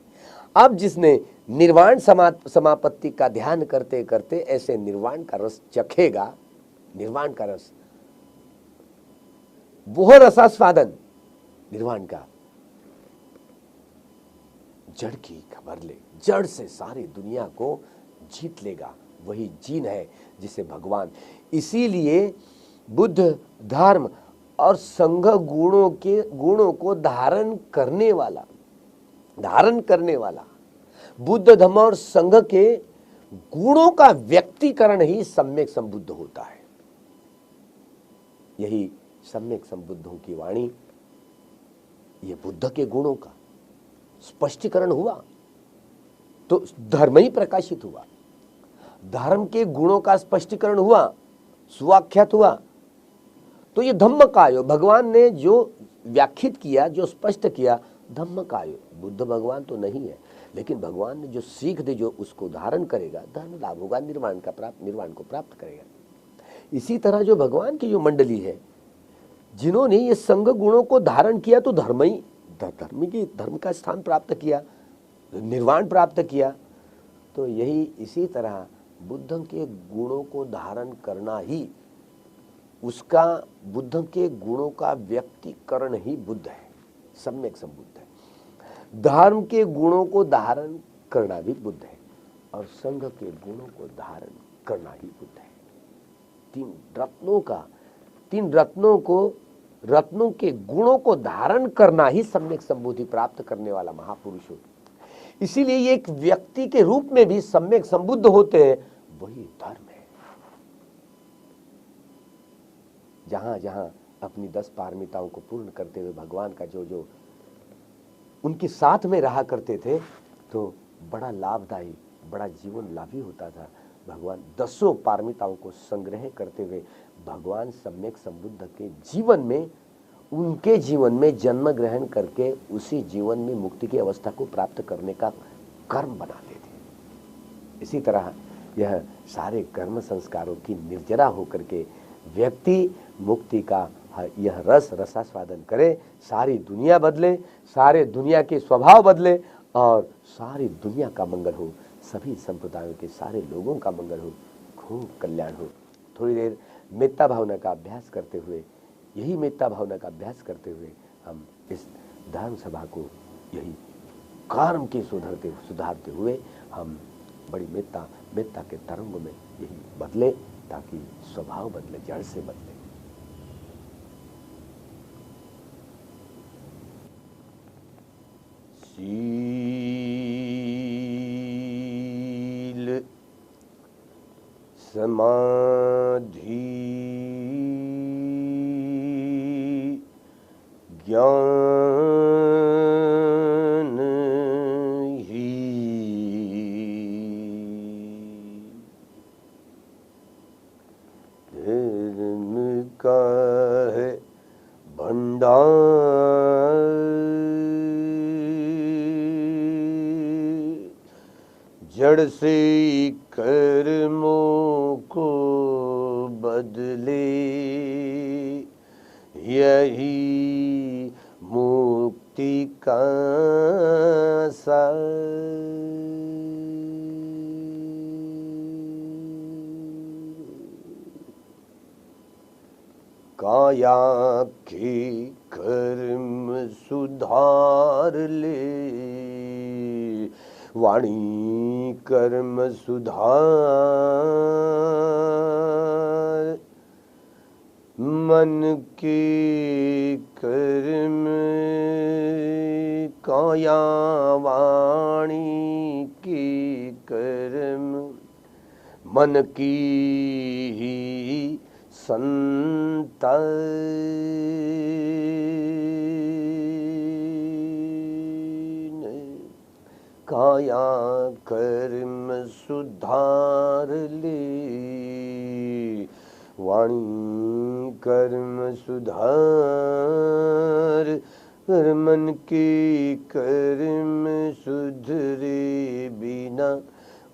अब जिसने निर्वाण समापत्ति का ध्यान करते करते ऐसे निर्वाण का रस चखेगा, निर्वाण का रस, वह रसास्वादन निर्वाण का, जड़ की खबर ले, जड़ से सारी दुनिया को जीत लेगा, वही जीन है जिसे भगवान। इसीलिए बुद्ध धर्म और संघ गुणों को धारण करने वाला बुद्ध धर्म और संघ के गुणों का व्यक्तिकरण ही सम्यक संबुद्ध होता है। यही सम्यक संबुद्धों की वाणी, ये बुद्ध के गुणों का स्पष्टीकरण हुआ तो धर्म ही प्रकाशित हुआ। धर्म के गुणों का स्पष्टीकरण हुआ, सुव्याख्यात हुआ तो ये धम्मकायो, भगवान ने जो व्याख्यात किया, जो स्पष्ट किया, धम्मकायो। बुद्ध भगवान तो नहीं है, लेकिन भगवान ने जो सीख दी, जो उसको धारण करेगा धर्म लाभ होगा, निर्वाण को प्राप्त करेगा। इसी तरह जो भगवान की जो मंडली है, जिन्होंने ये संघ गुणों को धारण किया तो धर्म का स्थान प्राप्त किया, निर्वाण प्राप्त किया। तो यही इसी तरह बुद्ध के गुणों को धारण करना ही, उसका बुद्ध के गुणों का व्यक्तिकरण ही बुद्ध है, सम्यक संबुद्ध है। धर्म के गुणों को धारण करना भी बुद्ध है और संघ के गुणों को धारण करना ही बुद्ध है। रत्नों के गुणों को धारण करना ही सम्यक संबुद्धि प्राप्त करने वाला महापुरुष हो। इसीलिए ये एक व्यक्ति के रूप में भी सम्यक संबुद्ध होते हैं, वही धर्म है। जहां जहां अपनी 10 पारमिताओं को पूर्ण करते हुए भगवान का जो उनके साथ में रहा करते थे तो बड़ा लाभदायी, बड़ा जीवन लाभी होता था। भगवान 10 पारमिताओं को संग्रह करते हुए भगवान सम्यक संबुद्ध के जीवन में उनके जीवन में जन्म ग्रहण करके उसी जीवन में मुक्ति की अवस्था को प्राप्त करने का कर्म बनाते थे। इसी तरह यह सारे कर्म संस्कारों की निर्जरा होकर के व्यक्ति मुक्ति का यह रसास्वादन करे, सारी दुनिया बदले, सारे दुनिया के स्वभाव बदले और सारी दुनिया का मंगल हो, सभी संप्रदायों के सारे लोगों का मंगल हो, खूब कल्याण हो। थोड़ी देर मेत्ता भावना का अभ्यास करते हुए, यही मेत्ता भावना का अभ्यास करते हुए हम इस धर्म सभा को यही कर्म के सुधारते हुए हम बड़ी मेत्ता के तरंग में यही बदले, ताकि स्वभाव बदले, जड़ से बदले। शील समाधि ज्ञान ही धर्म का है भंडार, जड़ से कर्मों को बदले, यही मुक्ति का सार। काया के कर्म सुधार ले, वाणी कर्म सुधार, मन के कर्म काया वाणी के कर्म, मन की ही संतान, काया कर्म सुधार ले, वाणी कर्म सुधार, मन के कर्म सुधरे बिना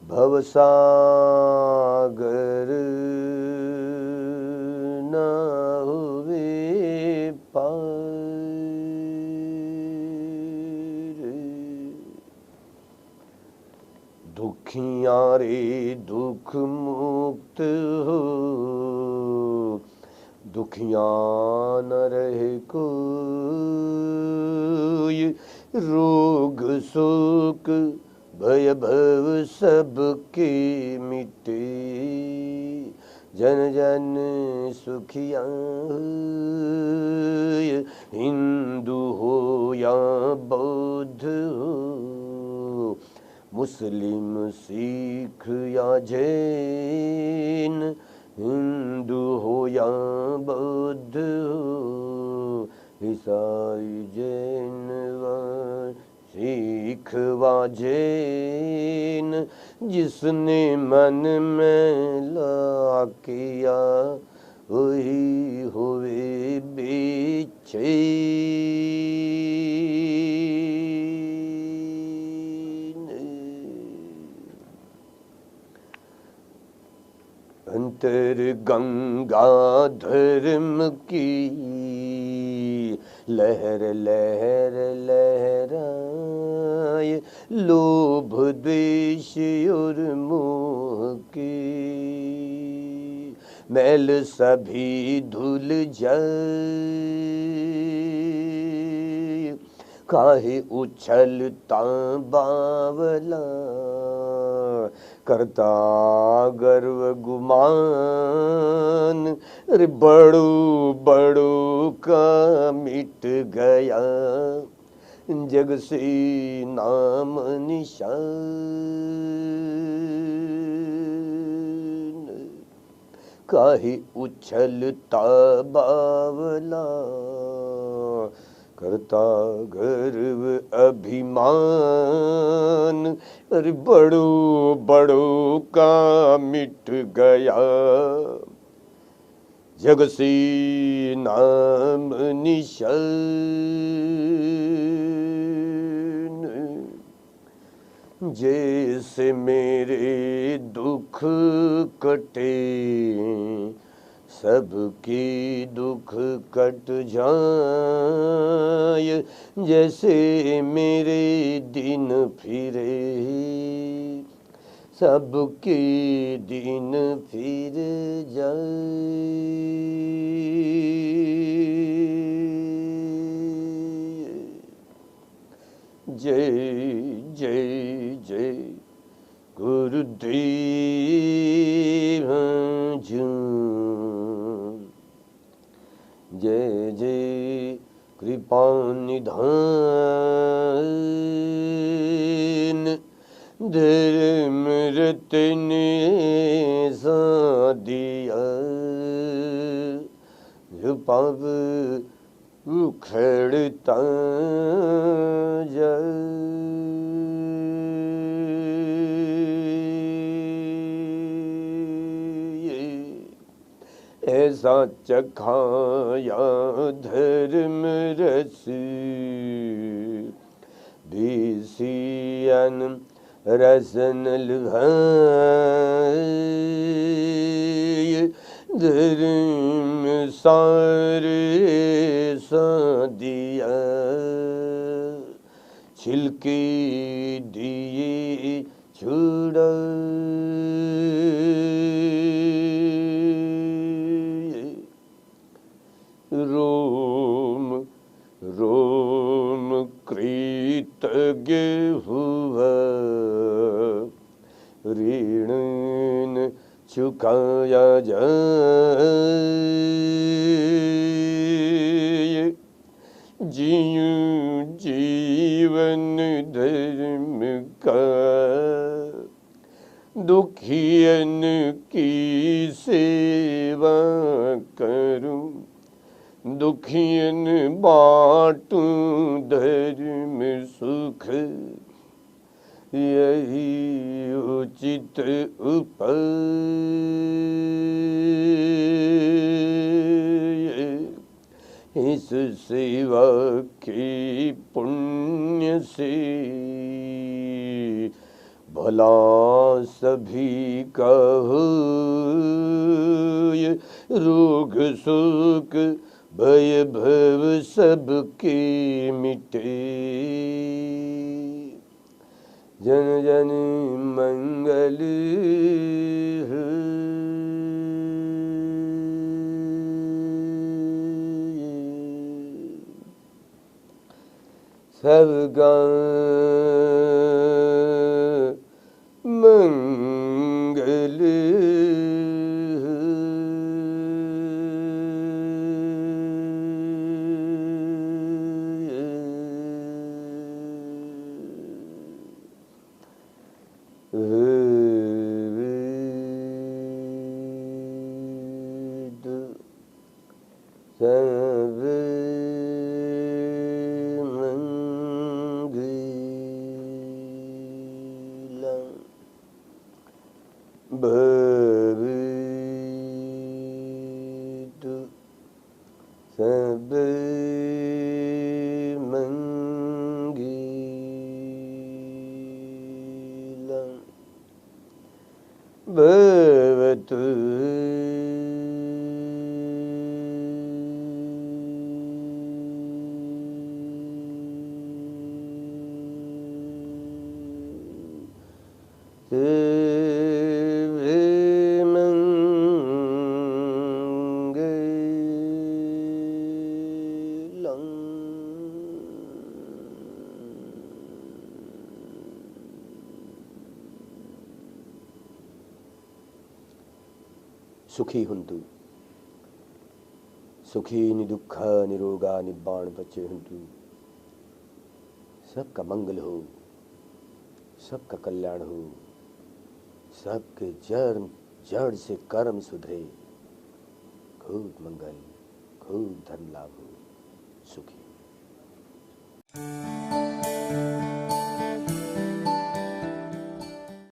भवसागर न हुए पार। दुखियां रे दुख मुक्त हो, दुखियां न रहे कोई, रोग शोक भय भव सबके मिटे, जन जन सुखिया हिंदू हो या बौद्ध हो, मुस्लिम सिख या जैन, हिंदू हो या बौद्ध हो, ईसाई जैन सिख व जैन, जिसने मन में ला किया वही हुए बेचैन। अंतर गंगा धर्म की लहर लहर लहराए, लोभ द्वेष और मोह की मैल सभी धुल जाए, काहे उछलता बावला करता गर्व गुमान, अरे बड़ो बड़ो का मिट गया जग से नाम निशान, काहे उछलता बावला करता गर्व अभिमान, अरे बड़ो बड़ो का मिट गया जगसी नाम निशान, जैसे मेरे दुख कटे सबकी दुख कट जाए, जैसे मेरे दिन फिरे सबके दिन फिर जाए। जय जय जय गुरुदेव जू, जय जय कृपा निधान, धर्म रतन सादिया, जो पाप उखड़ता जाए। ऐसा चखाया धर्म रस बीसियन रसन लुभाए, धर्म सारे सादिया छिलके दिए छुड़ा। रोम रोम कृतज्ञ हुआ, ऋण चुकाया जाए, जीऊं जीवन धर्म का, दुखियन की सेवा करूं, दुखियन बाटूं धर्म सुख, यही उचित उपाय। इस सेवा के पुण्य से भला सभी का होए, रोग शोक भय भव सबके मिटे, जन जन मंगल हो। सबका मंगल सब मंगलम भवतु, सब मंगलम भवतु। सुखी हुंतु, सुखी निदुःखा निरोगा निब्बाण बचे हुंतु। सबका मंगल हो, सबका कल्याण हो, सबके जड़ से कर्म सुधरे, खूब मंगल, खूब धन लाभ हो, सुखी।